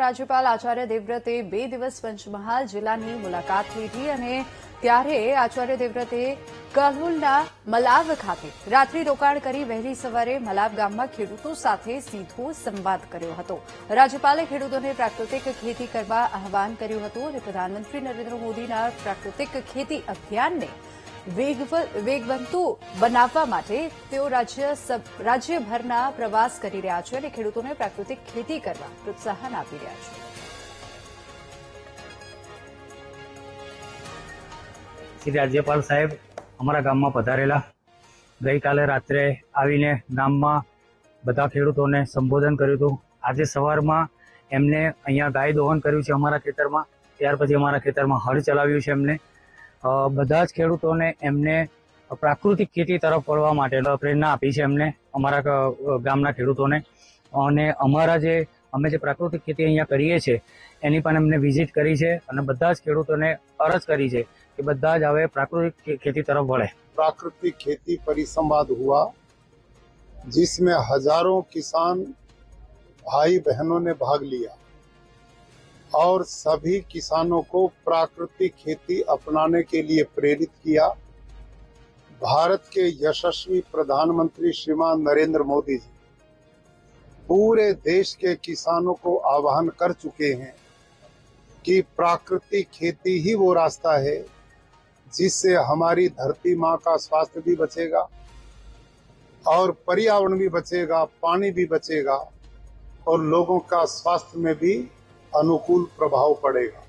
રાજ્યપાલ આચાર્ય દેવવ્રતે 2 દિવસ પંચમહાલ જિલ્લાની મુલાકાત લીધી અને ત્યારે આચાર્ય દેવવ્રતે કલોલના મલાવ ખાતે રાત્રિ રોકાણ કરી વહેલી સવારે મલાવ ગામમાં ખેડૂતો સાથે સીધો સંવાદ કર્યો હતો। રાજ્યપાલે ખેડૂતોને પ્રાકૃતિક ખેતી કરવા આહવાન કર્યું હતું અને પ્રધાનમંત્રી નરેન્દ્ર મોદીના પ્રાકૃતિક ખેતી અભિયાનને વેગવંતું બનાવવા માટે તેઓ રાજ્યભરના પ્રવાસ કરી રહ્યા છે અને ખેડૂતોને પ્રાકૃતિક ખેતી કરવા પ્રોત્સાહન આપી રહ્યા છે। શ્રી રાજ્યપાલ સાહેબ અમારા ગામમાં પધારેલા। ગઈકાલે રાત્રે આવીને ગામમાં બધા ખેડૂતોને સંબોધન કર્યું હતું। આજે સવારમાં એમને અહીંયા ગાય દોહન કર્યું છે અમારા ખેતરમાં, ત્યાર પછી અમારા ખેતરમાં હળ ચલાવ્યું છે એમને। બધા જ ખેડૂતોને એમને પ્રાકૃતિક ખેતી તરફ વળવા માટે પ્રેરણા આપી છે એમને અમારા ગામના ખેડૂતોને। અને અમે જે પ્રાકૃતિક ખેતી અહીંયા કરીએ છીએ એની પણ એમને વિઝિટ કરી છે અને બધા જ ખેડૂતોને અરજ કરી છે कि બધા જ હવે प्राकृतिक खेती तरफ बढ़े। प्राकृतिक खेती परिसंवाद हुआ जिसमें हजारों किसान भाई बहनों ने भाग लिया और सभी किसानों को प्राकृतिक खेती अपनाने के लिए प्रेरित किया। भारत के यशस्वी प्रधानमंत्री श्रीमान नरेंद्र मोदी जी पूरे देश के किसानों को आह्वान कर चुके हैं कि प्राकृतिक खेती ही वो रास्ता है जिससे हमारी धरती माँ का स्वास्थ्य भी बचेगा और पर्यावरण भी बचेगा, पानी भी बचेगा और लोगों का स्वास्थ्य में भी अनुकूल प्रभाव पड़ेगा।